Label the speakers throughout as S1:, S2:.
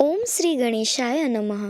S1: ओम श्री गणेशाय नमः।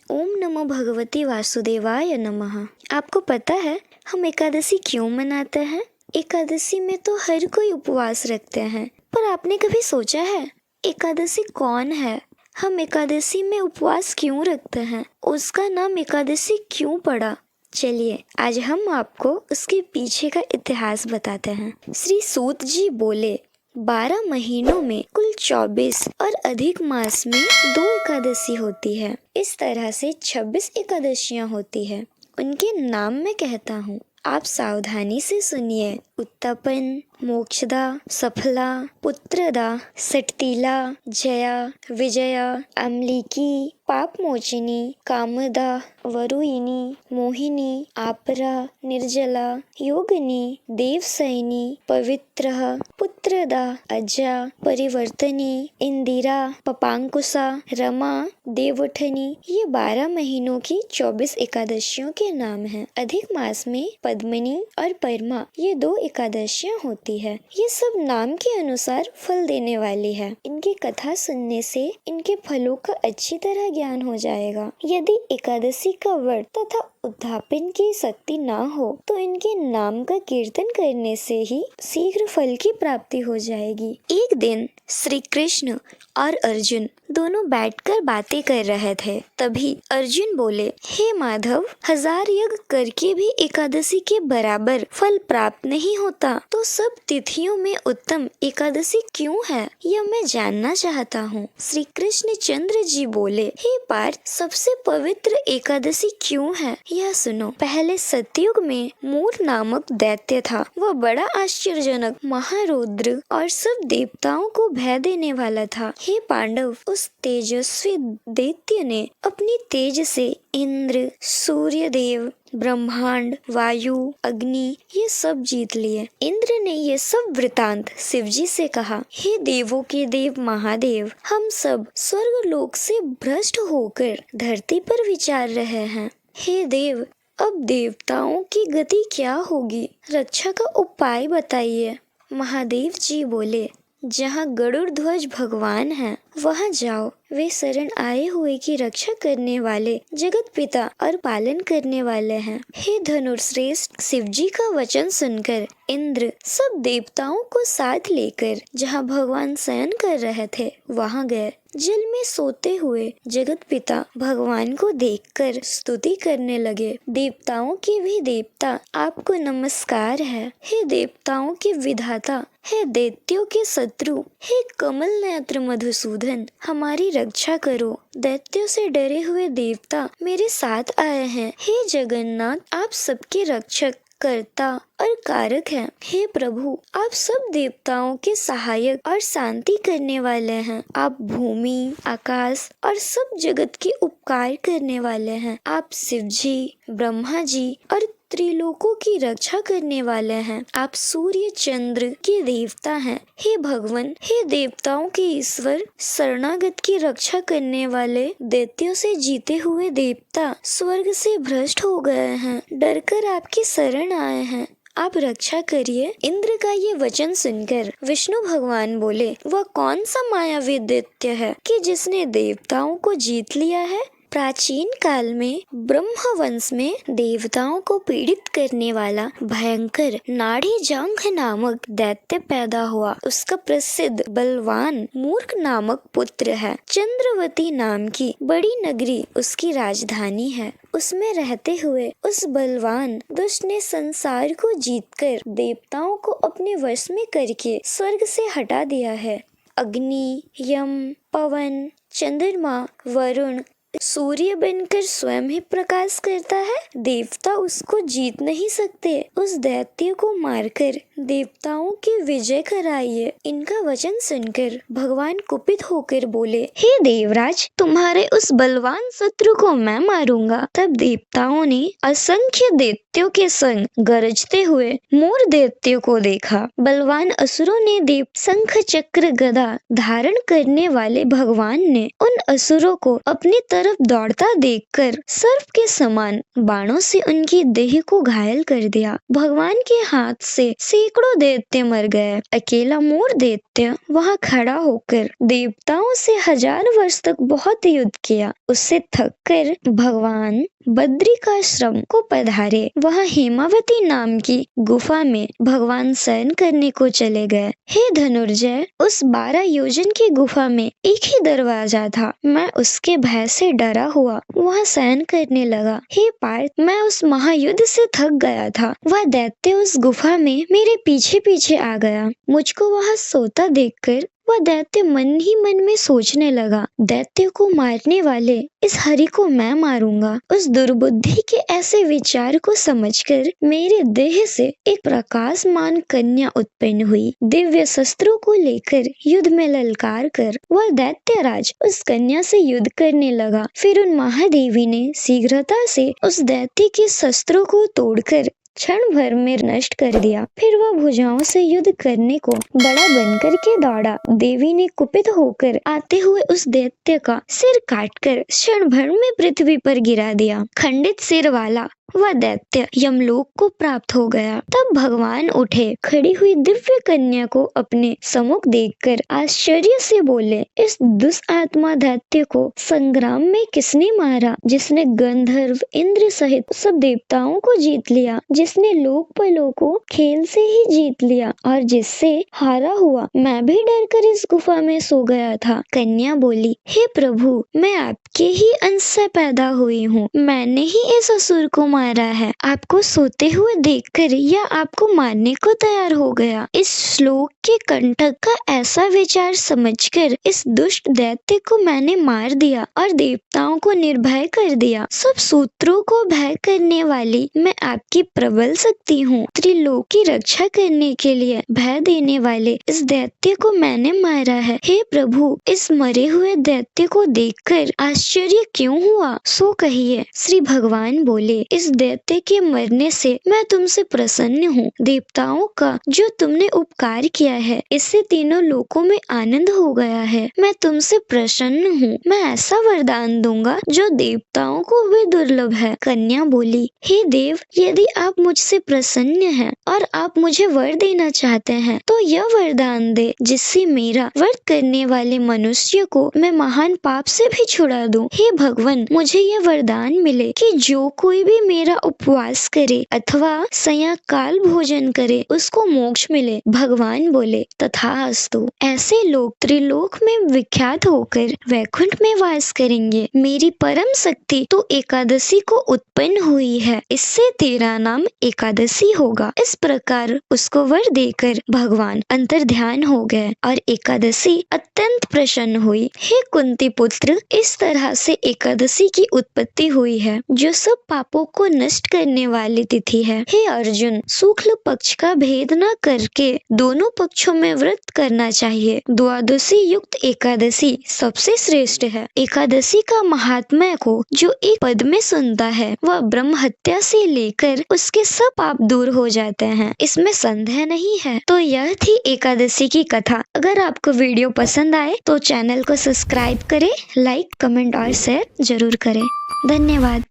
S1: ओम नमो भगवती वासुदेवाय नमः। आपको पता है हम एकादशी क्यों मनाते हैं? एकादशी में तो हर कोई उपवास रखते हैं, पर आपने कभी सोचा है एकादशी कौन है? हम एकादशी में उपवास क्यों रखते हैं? उसका नाम एकादशी क्यों पड़ा? चलिए आज हम आपको उसके पीछे का इतिहास बताते हैं। श्री सूत जी बोले, 12 महीनों में कुल 24 और अधिक मास में 2 एकादशी होती है। इस तरह से 26 एकादशियां होती है। उनके नाम मैं कहता हूँ, आप सावधानी से सुनिए। उत्तापन, मोक्षदा, सफला, पुत्रदा, सटतीला, जया, विजया, अम्लिकी, पाप मोचिनी, कामदा, वरुइनी, मोहिनी, आपरा, निर्जला, योगिनी, देवसैनी, पवित्र, पुत्रदा, अजा, परिवर्तनी, इंदिरा, पपांकुशा, रमा, देवउठनी, ये 12 महीनों की 24 एकादशियों के नाम हैं। अधिक मास में पद्मिनी और परमा, ये 2 एकादशियां होती है। ये सब नाम के अनुसार फल देने वाली है। इनकी कथा सुनने से इनके फलों का अच्छी तरह ज्ञान हो जाएगा। यदि एकादशी का व्रत तथा उद्यापन की शक्ति ना हो तो इनके नाम का कीर्तन करने से ही शीघ्र फल की प्राप्ति हो जाएगी। एक दिन श्री कृष्ण और अर्जुन दोनों बैठकर बातें कर रहे थे। तभी अर्जुन बोले, हे माधव, 1000 यज्ञ करके भी एकादशी के बराबर फल प्राप्त नहीं होता, तो सब तिथियों में उत्तम एकादशी क्यों है, यह मैं जानना चाहता हूँ। श्री कृष्ण चंद्र जी बोले, हे पार्थ, सबसे पवित्र एकादशी क्यों है, यह सुनो। पहले सतयुग में मूर नामक दैत्य था। वह बड़ा आश्चर्यजनक, महारौद्र और सब देवताओं को भय देने वाला था। हे पांडव, उस तेजस्वी दैत्य ने अपनी तेज से इंद्र, सूर्य देव, ब्रह्मांड, वायु, अग्नि, ये सब जीत लिए। इंद्र ने ये सब वृतांत शिवजी से कहा, हे देवों के देव महादेव, हम सब स्वर्ग लोक से भ्रष्ट होकर धरती पर विचार रहे हैं। हे देव, अब देवताओं की गति क्या होगी? रक्षा का उपाय बताइए। महादेव जी बोले, जहाँ गरुड़ ध्वज भगवान हैं, वहाँ जाओ। वे शरण आए हुए की रक्षा करने वाले जगत पिता और पालन करने वाले हैं। हे धनुर्श्रेष्ठ, शिवजी का वचन सुनकर इंद्र सब देवताओं को साथ लेकर जहाँ भगवान शयन कर रहे थे वहाँ गए। जल में सोते हुए जगत पिता भगवान को देखकर स्तुति करने लगे। देवताओं के भी देवता, आपको नमस्कार है। हे देवताओं के विधाता, हे दैत्यों के शत्रु, हे कमल नेत्र मधुसूदन, हमारी रक्षा करो। दैत्यों से डरे हुए देवता मेरे साथ आए हैं। हे जगन्नाथ, आप सबके रक्षक, कर्ता और कारक हैं। हे प्रभु, आप सब देवताओं के सहायक और शांति करने वाले हैं। आप भूमि, आकाश और सब जगत के उपकार करने वाले हैं। आप शिव जी, ब्रह्मा जी और त्रिलोकों की रक्षा करने वाले हैं। आप सूर्य चंद्र के देवता हैं। हे भगवान, हे देवताओं के ईश्वर, शरणागत की रक्षा करने वाले दैत्यों से जीते हुए देवता स्वर्ग से भ्रष्ट हो गए हैं, डरकर आपकी शरण आए हैं, आप रक्षा करिए। इंद्र का ये वचन सुनकर विष्णु भगवान बोले, वह कौन सा मायावी दैत्य है कि जिसने देवताओं को जीत लिया है? प्राचीन काल में ब्रह्म वंश में देवताओं को पीड़ित करने वाला भयंकर नाड़ी जांघ नामक दैत्य पैदा हुआ। उसका प्रसिद्ध बलवान मूर्ख नामक पुत्र है। चंद्रवती नाम की बड़ी नगरी उसकी राजधानी है। उसमें रहते हुए उस बलवान दुष्ट ने संसार को जीतकर देवताओं को अपने वश में करके स्वर्ग से हटा दिया है। अग्नि, यम, पवन, चंद्रमा, वरुण, सूर्य बनकर स्वयं ही प्रकाश करता है। देवता उसको जीत नहीं सकते। उस दैत्य को मारकर देवताओं की विजय कराइए। इनका वचन सुनकर भगवान कुपित होकर बोले, हे देवराज, तुम्हारे उस बलवान शत्रु को मैं मारूंगा। तब देवताओं ने असंख्य दैत्यों दैत्यों के संग गरजते हुए मोर दैत्य को देखा। बलवान असुरों ने देव शंख चक्र गदा धारण करने वाले भगवान ने उन असुरों को अपनी तरफ दौड़ता देखकर सर्प के समान बाणों से उनकी देह को घायल कर दिया। भगवान के हाथ से सैकड़ों दैत्य मर गए। अकेला मोर दैत्य वहां खड़ा होकर देवताओं से 1000 वर्ष तक बहुत युद्ध किया। उससे थक कर भगवान बद्रिकाश्रम को पधारे। वहां हेमावती नाम की गुफा में भगवान शयन करने को चले गए। हे धनुर्जय, उस 12 योजन की गुफा में एक ही दरवाजा था। मैं उसके भय से डरा हुआ वहां शयन करने लगा। हे पार्थ, मैं उस महायुद्ध से थक गया था। वह दैत्य उस गुफा में मेरे पीछे पीछे आ गया। मुझको वहां सोता देखकर वह दैत्य मन ही मन में सोचने लगा, दैत्य को मारने वाले इस हरि को मैं मारूंगा। उस दुर्बुद्धि के ऐसे विचार को समझकर मेरे देह से एक प्रकाशमान कन्या उत्पन्न हुई। दिव्य शस्त्रों को लेकर युद्ध में ललकार कर वह दैत्यराज उस कन्या से युद्ध करने लगा। फिर उन महादेवी ने शीघ्रता से उस दैत्य के शस्त्रों को तोड़कर क्षण भर में नष्ट कर दिया। फिर वह भुजाओं से युद्ध करने को बड़ा बनकर के दौड़ा। देवी ने कुपित होकर आते हुए उस दैत्य का सिर काटकर क्षण भर में पृथ्वी पर गिरा दिया। खंडित सिर वाला वह दैत्य यमलोक को प्राप्त हो गया। तब भगवान उठे, खड़ी हुई दिव्य कन्या को अपने सम्मुख देखकर आश्चर्य से बोले, इस दुष्ट आत्मा दैत्य को संग्राम में किसने मारा? जिसने गंधर्व इंद्र सहित सब देवताओं को जीत लिया, जिसने लोक परलोक को खेल से ही जीत लिया और जिससे हारा हुआ मैं भी डर कर इस गुफा में सो गया था। कन्या बोली, हे प्रभु, मैं आपके ही अंश से पैदा हुई हूँ। मैंने ही इस असुर को मारा है। आपको सोते हुए देखकर यह आपको मारने को तैयार हो गया। इस श्लोक के कंटक का ऐसा विचार समझकर इस दुष्ट दैत्य को मैंने मार दिया और देवताओं को निर्भय कर दिया। सब सूत्रों को भय करने वाली मैं आपकी प्रबल शक्ति हूँ। त्रिलोक की रक्षा करने के लिए भय देने वाले इस दैत्य को मैंने मारा है। हे प्रभु, इस मरे हुए दैत्य को देखकर आश्चर्य क्यों हुआ, सो कहिए। श्री भगवान बोले, इस दैत्य के मरने से मैं तुमसे प्रसन्न हूँ। देवताओं का जो तुमने उपकार किया है, इससे तीनों लोकों में आनंद हो गया है। मैं तुमसे प्रसन्न हूँ। मैं ऐसा वरदान दूंगा जो देवताओं को भी दुर्लभ है। कन्या बोली, हे देव, यदि आप मुझसे प्रसन्न हैं और आप मुझे वर देना चाहते हैं तो यह वरदान दे, जिससे मेरा व्रत करने वाले मनुष्य को मैं महान पाप से भी छुड़ा दूं। हे भगवान, मुझे यह वरदान मिले कि जो कोई भी मेरा उपवास करे अथवा सायंकाल भोजन करे उसको मोक्ष मिले। भगवान बोले, तथास्तु। ऐसे लोग त्रिलोक में विख्यात होकर वैकुंठ में वास करेंगे। मेरी परम शक्ति तो एकादशी को उत्पन्न हुई है, इससे तेरा नाम एकादशी होगा। इस प्रकार उसको वर देकर भगवान अंतर्ध्यान हो गए और एकादशी अत्यंत प्रसन्न हुई। हे कुंती पुत्र, इस तरह से एकादशी की उत्पत्ति हुई है, जो सब पापों को नष्ट करने वाली तिथि है। हे अर्जुन, शुक्ल पक्ष का भेद न करके दोनों पक्षों में व्रत करना चाहिए। द्वादशी युक्त एकादशी सबसे श्रेष्ठ है। एकादशी का महात्म्य को जो एक पद में सुनता है, वह ब्रह्म हत्या से लेकर उसके सब पाप दूर हो जाते हैं, इसमें संदेह नहीं है। तो यह थी एकादशी की कथा। अगर आपको वीडियो पसंद आए तो चैनल को सब्सक्राइब करें, लाइक, कमेंट और शेयर जरूर करें। धन्यवाद।